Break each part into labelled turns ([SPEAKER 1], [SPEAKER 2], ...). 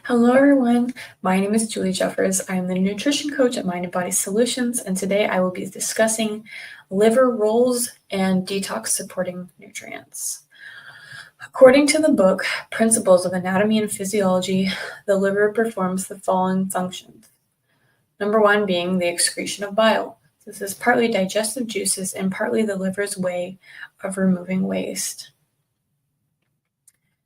[SPEAKER 1] Hello, everyone. My name is Julie Jeffers. I am the nutrition coach at Mind and Body Solutions, and today I will be discussing liver roles and detox supporting nutrients. According to the book, Principles of Anatomy and Physiology, the liver performs the following functions. Number one being the excretion of bile. This is partly digestive juices and partly the liver's way of removing waste.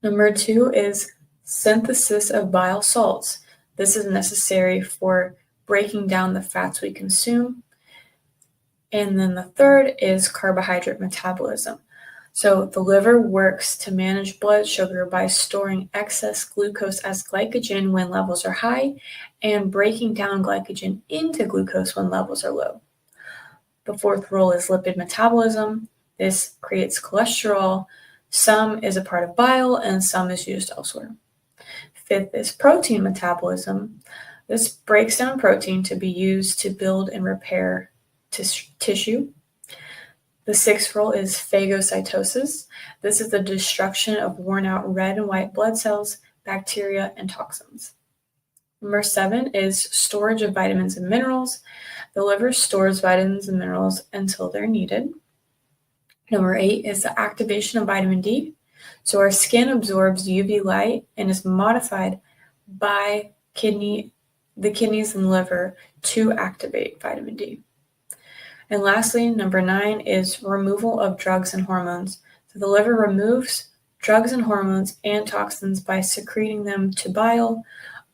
[SPEAKER 1] Number two is synthesis of bile salts. This is necessary for breaking down the fats we consume. And then the third is carbohydrate metabolism. So the liver works to manage blood sugar by storing excess glucose as glycogen when levels are high and breaking down glycogen into glucose when levels are low. The fourth role is lipid metabolism. This creates cholesterol. Some is a part of bile and some is used elsewhere. Fifth is protein metabolism. This breaks down protein to be used to build and repair tissue. The sixth role is phagocytosis. This is the destruction of worn out red and white blood cells, bacteria, and toxins. Number 7 is storage of vitamins and minerals. The liver stores vitamins and minerals until they're needed. Number 8 is the activation of vitamin D. So our skin absorbs UV light and is modified by the kidneys and liver to activate vitamin D. And lastly, number 9 is removal of drugs and hormones. So the liver removes drugs and hormones and toxins by secreting them to bile,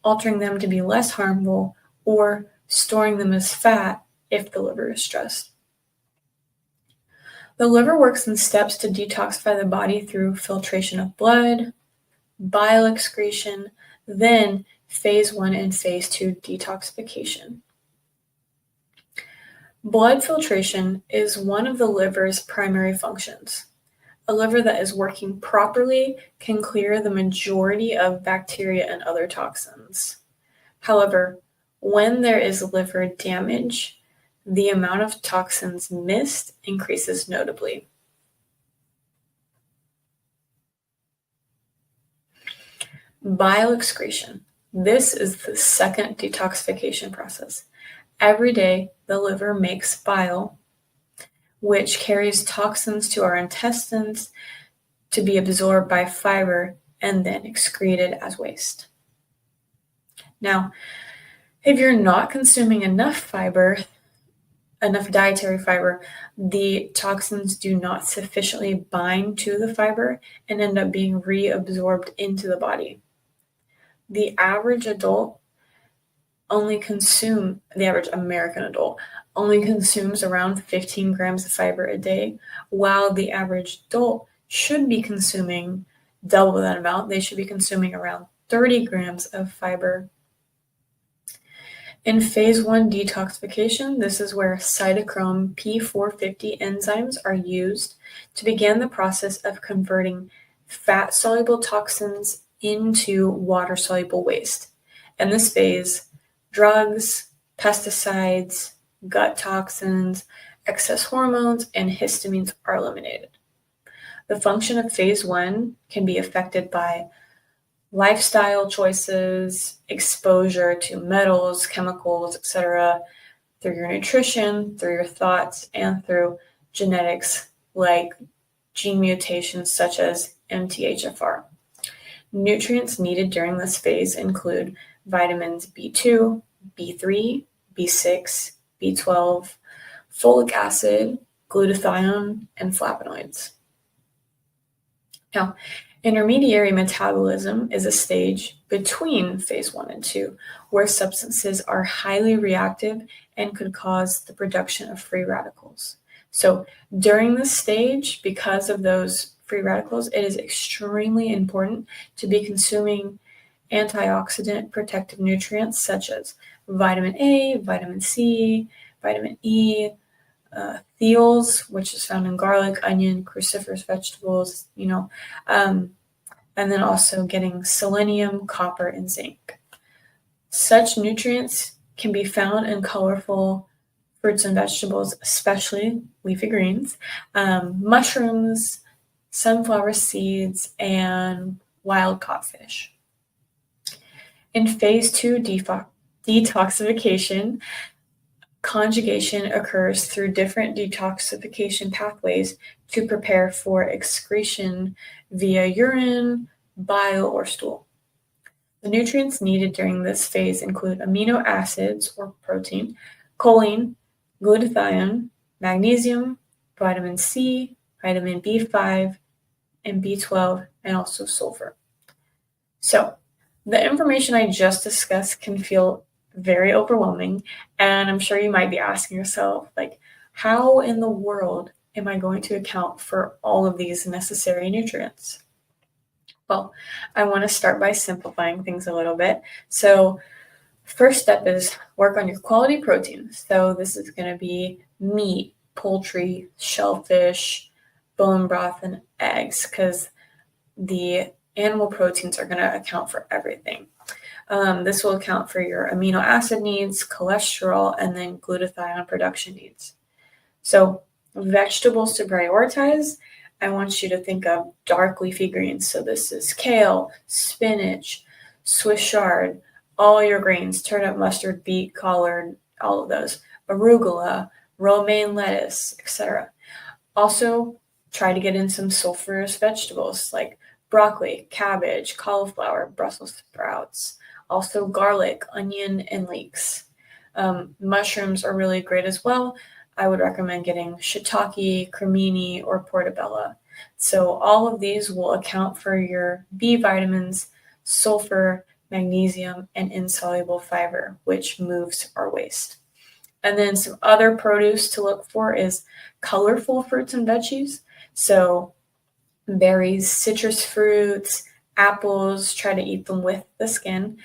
[SPEAKER 1] altering them to be less harmful, or storing them as fat if the liver is stressed. The liver works in steps to detoxify the body through filtration of blood, bile excretion, then phase 1 and phase 2 detoxification. Blood filtration is one of the liver's primary functions. A liver that is working properly can clear the majority of bacteria and other toxins. However, when there is liver damage, the amount of toxins missed increases notably. Bile excretion. This is the second detoxification process. Every day, the liver makes bile, which carries toxins to our intestines to be absorbed by fiber and then excreted as waste. Now, if you're not consuming enough dietary fiber, the toxins do not sufficiently bind to the fiber and end up being reabsorbed into the body. The average American adult only consumes around 15 grams of fiber a day, while the average adult should be consuming double that amount. They should be consuming around 30 grams of fiber. In phase 1 detoxification, this is where cytochrome P450 enzymes are used to begin the process of converting fat-soluble toxins into water-soluble waste. In this phase, drugs, pesticides, gut toxins, excess hormones, and histamines are eliminated. The function of phase 1 can be affected by lifestyle choices, exposure to metals, chemicals, etc., through your nutrition, through your thoughts, and through genetics like gene mutations such as MTHFR. Nutrients needed during this phase include vitamins B2, B3, B6, B12, folic acid, glutathione, and flavonoids. Now, intermediary metabolism is a stage between phase 1 and 2, where substances are highly reactive and could cause the production of free radicals. So during this stage, because of those free radicals, it is extremely important to be consuming antioxidant protective nutrients such as vitamin A, vitamin C, vitamin E, thiols, which is found in garlic, onion, cruciferous vegetables, and then also getting selenium, copper, and zinc. Such nutrients can be found in colorful fruits and vegetables, especially leafy greens, mushrooms, sunflower seeds, and wild caught fish. In phase 2 detoxification, conjugation occurs through different detoxification pathways to prepare for excretion via urine, bile, or stool. The nutrients needed during this phase include amino acids or protein, choline, glutathione, magnesium, vitamin C, vitamin B5, and B12, and also sulfur. So, the information I just discussed can feel very overwhelming, and I'm sure you might be asking yourself, like, how in the world am I going to account for all of these necessary nutrients? Well, I want to start by simplifying things a little bit. So, first step is work on your quality protein. So, this is going to be meat, poultry, shellfish, bone broth, and eggs, because the animal proteins are going to account for everything. This will account for your amino acid needs, cholesterol, and then glutathione production needs. So, vegetables to prioritize, I want you to think of dark leafy greens. So this is kale, spinach, Swiss chard, all your greens, turnip, mustard, beet, collard, all of those, arugula, romaine lettuce, etc. Also, try to get in some sulfurous vegetables like broccoli, cabbage, cauliflower, Brussels sprouts, also garlic, onion, and leeks. Mushrooms are really great as well. I would recommend getting shiitake, cremini, or portobello. So all of these will account for your B vitamins, sulfur, magnesium, and insoluble fiber, which moves our waste. And then some other produce to look for is colorful fruits and veggies. So berries, citrus fruits, apples, try to eat them with the skin,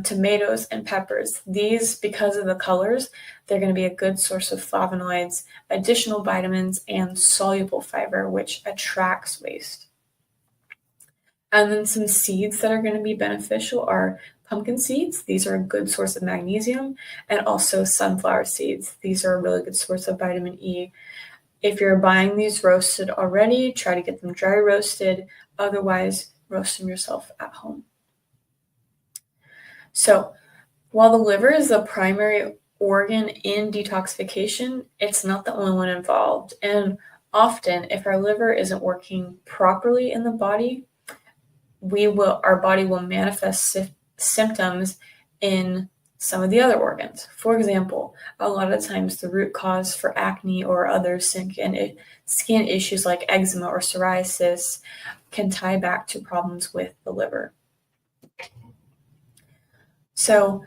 [SPEAKER 1] tomatoes and peppers. These, because of the colors, they're going to be a good source of flavonoids, additional vitamins, and soluble fiber, which attracts waste. And then some seeds that are going to be beneficial are pumpkin seeds. These are a good source of magnesium, and also sunflower seeds. These are a really good source of vitamin E. If you're buying these roasted already, try to get them dry roasted. Otherwise, roast them yourself at home. So, while the liver is the primary organ in detoxification, it's not the only one involved. And often, if our liver isn't working properly in the body, our body will manifest symptoms in some of the other organs. For example, a lot of times the root cause for acne or other skin issues like eczema or psoriasis can tie back to problems with the liver. So,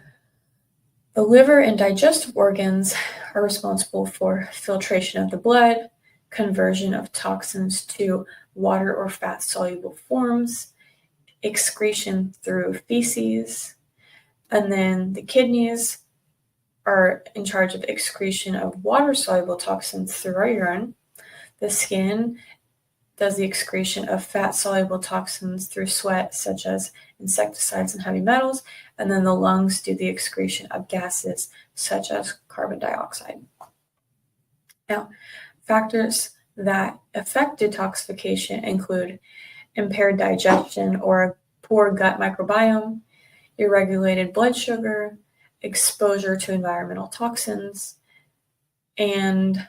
[SPEAKER 1] the liver and digestive organs are responsible for filtration of the blood, conversion of toxins to water or fat-soluble forms, excretion through feces, and then the kidneys are in charge of excretion of water-soluble toxins through our urine. The skin does the excretion of fat-soluble toxins through sweat, such as insecticides and heavy metals, and then the lungs do the excretion of gases, such as carbon dioxide. Now, factors that affect detoxification include impaired digestion or a poor gut microbiome, irregulated blood sugar, exposure to environmental toxins. And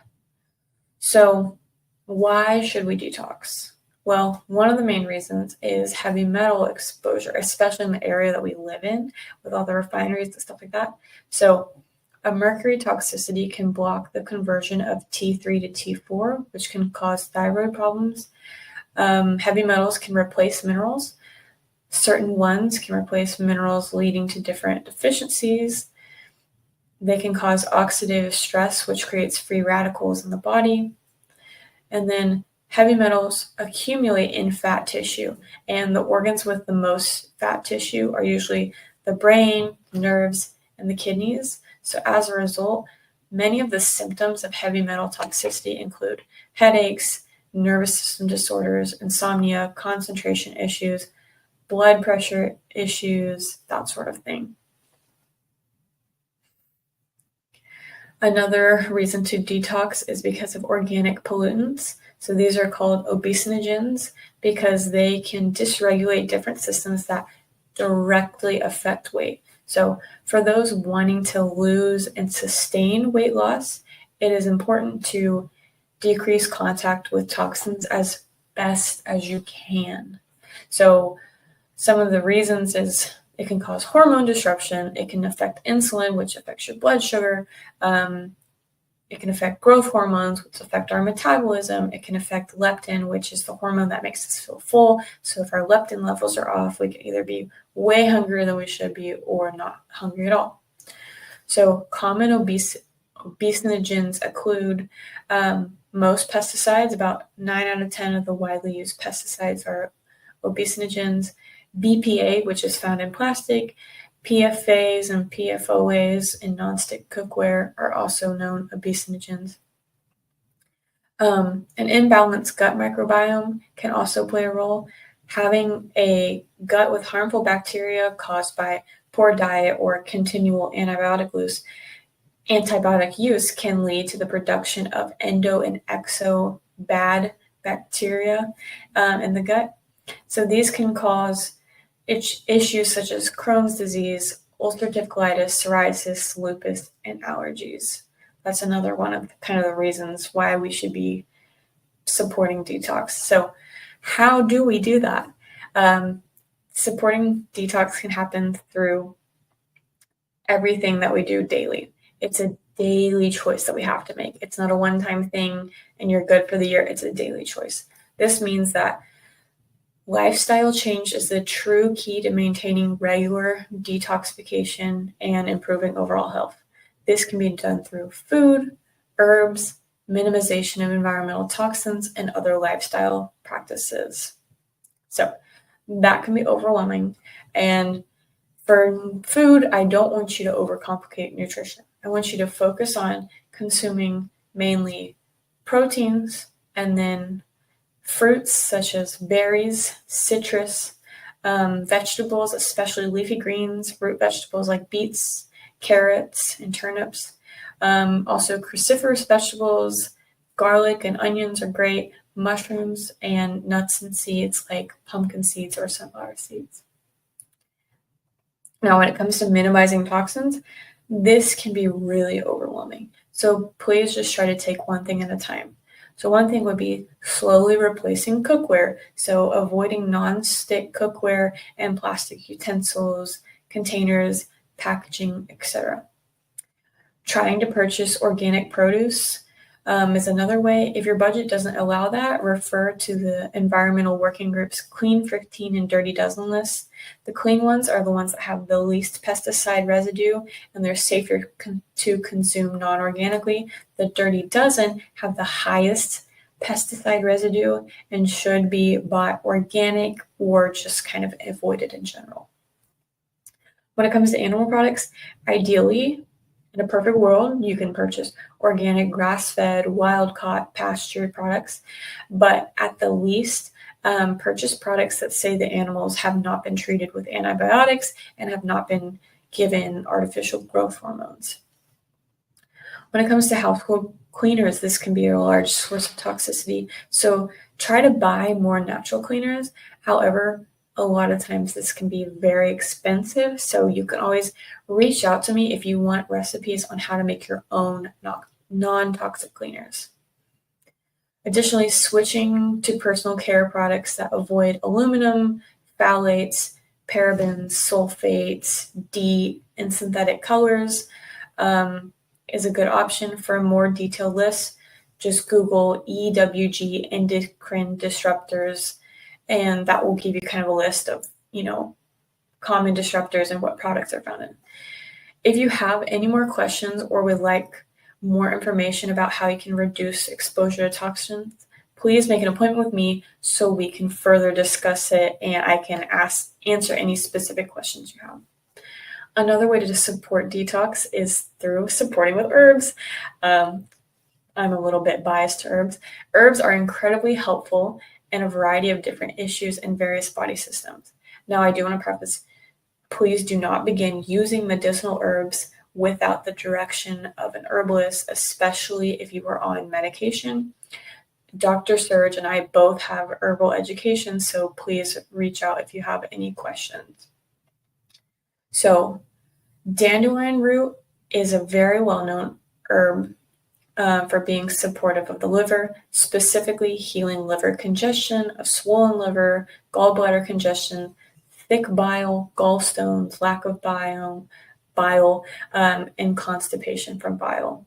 [SPEAKER 1] so, why should we detox? Well, one of the main reasons is heavy metal exposure, especially in the area that we live in with all the refineries and stuff like that. So, a mercury toxicity can block the conversion of T3 to T4, which can cause thyroid problems. Heavy metals can replace minerals. Certain ones can replace minerals, leading to different deficiencies. They can cause oxidative stress, which creates free radicals in the body. And then heavy metals accumulate in fat tissue, and the organs with the most fat tissue are usually the brain, nerves, and the kidneys. So as a result, many of the symptoms of heavy metal toxicity include headaches, nervous system disorders, insomnia, concentration issues, blood pressure issues, that sort of thing. Another reason to detox is because of organic pollutants. So these are called obesinogens because they can dysregulate different systems that directly affect weight. So for those wanting to lose and sustain weight loss, it is important to decrease contact with toxins as best as you can. So some of the reasons is it can cause hormone disruption. It can affect insulin, which affects your blood sugar. It can affect growth hormones, which affect our metabolism. It can affect leptin, which is the hormone that makes us feel full. So if our leptin levels are off, we can either be way hungrier than we should be or not hungry at all. So common obesinogens include most pesticides. About 9 out of 10 of the widely used pesticides are obesinogens. BPA, which is found in plastic, PFAs and PFOAs in nonstick cookware are also known obesinogens. An imbalanced gut microbiome can also play a role. Having a gut with harmful bacteria caused by poor diet or continual antibiotic use can lead to the production of endo and exo bad bacteria in the gut. So these can cause issues such as Crohn's disease, ulcerative colitis, psoriasis, lupus, and allergies. That's another one of kind of the reasons why we should be supporting detox. So how do we do that? Supporting detox can happen through everything that we do daily. It's a daily choice that we have to make. It's not a one-time thing and you're good for the year. It's a daily choice. This means that lifestyle change is the true key to maintaining regular detoxification and improving overall health. This can be done through food, herbs, minimization of environmental toxins, and other lifestyle practices. So that can be overwhelming. And for food, I don't want you to overcomplicate nutrition. I want you to focus on consuming mainly proteins and then fruits such as berries, citrus, vegetables, especially leafy greens, root vegetables like beets, carrots, and turnips. Also cruciferous vegetables, garlic and onions are great, mushrooms, and nuts and seeds like pumpkin seeds or sunflower seeds. Now, when it comes to minimizing toxins, this can be really overwhelming. So please just try to take one thing at a time. So one thing would be slowly replacing cookware. So avoiding non-stick cookware and plastic utensils, containers, packaging, etc. Trying to purchase organic produce is another way. If your budget doesn't allow that, refer to the environmental working group's Clean 15 and Dirty Dozen list. The clean ones are the ones that have the least pesticide residue and they're safer to consume non-organically. The Dirty Dozen have the highest pesticide residue and should be bought organic or just kind of avoided in general. When it comes to animal products, ideally, in a perfect world, you can purchase organic, grass-fed, wild-caught, pastured products, but at the least, purchase products that say the animals have not been treated with antibiotics and have not been given artificial growth hormones. When it comes to household cleaners, this can be a large source of toxicity, so try to buy more natural cleaners. However, a lot of times this can be very expensive, so you can always reach out to me if you want recipes on how to make your own non-toxic cleaners. Additionally, switching to personal care products that avoid aluminum, phthalates, parabens, sulfates, DEET, and synthetic colors is a good option. For a more detailed list, just Google EWG endocrine disruptors, and that will give you kind of a list of, common disruptors and what products are found in. If you have any more questions or would like more information about how you can reduce exposure to toxins, please make an appointment with me so we can further discuss it and I can answer any specific questions you have. Another way to support detox is through supporting with herbs. I'm a little bit biased to herbs. Herbs are incredibly helpful in a variety of different issues in various body systems. Now, I do want to preface, please do not begin using medicinal herbs without the direction of an herbalist, especially if you are on medication. Dr. Serge and I both have herbal education, so please reach out if you have any questions. So dandelion root is a very well-known herb for being supportive of the liver, specifically healing liver congestion, a swollen liver, gallbladder congestion, thick bile, gallstones, lack of bile, and constipation from bile.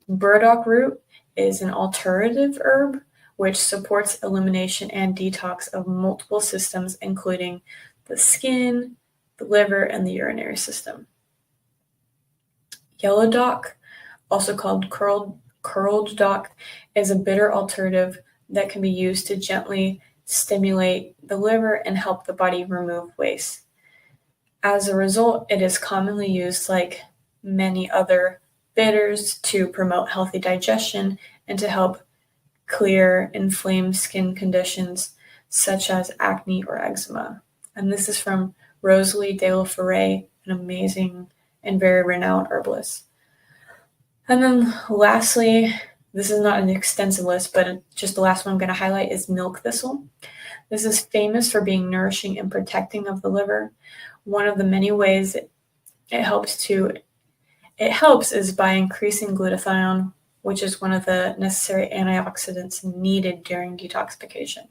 [SPEAKER 1] Burdock root is an alternative herb which supports elimination and detox of multiple systems, including the skin, the liver, and the urinary system. Yellow dock, also called curled dock, is a bitter alternative that can be used to gently stimulate the liver and help the body remove waste. As a result, it is commonly used, like many other bitters, to promote healthy digestion and to help clear inflamed skin conditions such as acne or eczema. And this is from Rosalie de la Forêt, an amazing and very renowned herbalist. And then lastly, this is not an extensive list, but just the last one I'm going to highlight is milk thistle. This is famous for being nourishing and protecting of the liver. One of the many ways it helps is by increasing glutathione, which is one of the necessary antioxidants needed during detoxification.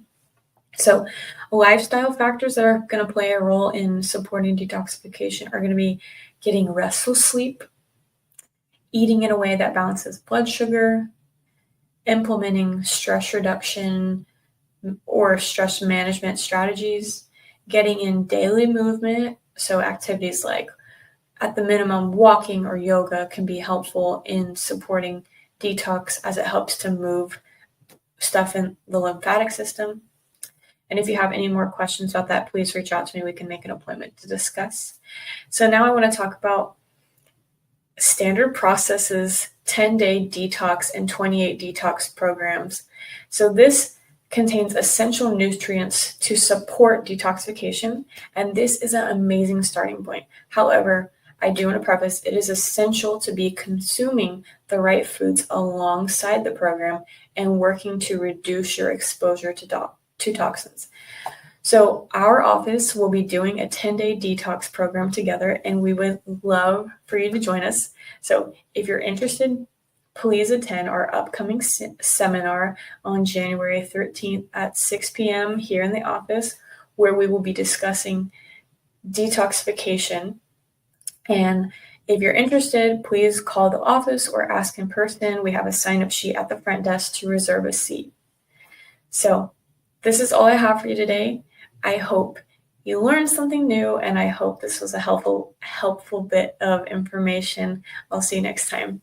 [SPEAKER 1] So lifestyle factors that are going to play a role in supporting detoxification are going to be getting restful sleep, eating in a way that balances blood sugar, implementing stress reduction or stress management strategies, getting in daily movement. So activities like, at the minimum, walking or yoga can be helpful in supporting detox, as it helps to move stuff in the lymphatic system. And if you have any more questions about that, please reach out to me. We can make an appointment to discuss. So now I want to talk about standard processes, 10-day detox and 28 detox programs. So this contains essential nutrients to support detoxification, and this is an amazing starting point. However, I do want to preface, it is essential to be consuming the right foods alongside the program and working to reduce your exposure to toxins. So our office will be doing a 10-day detox program together, and we would love for you to join us. So if you're interested, please attend our upcoming seminar on January 13th at 6 p.m. here in the office, where we will be discussing detoxification. And if you're interested, please call the office or ask in person. We have a sign-up sheet at the front desk to reserve a seat. So this is all I have for you today. I hope you learned something new, and I hope this was a helpful bit of information. I'll see you next time.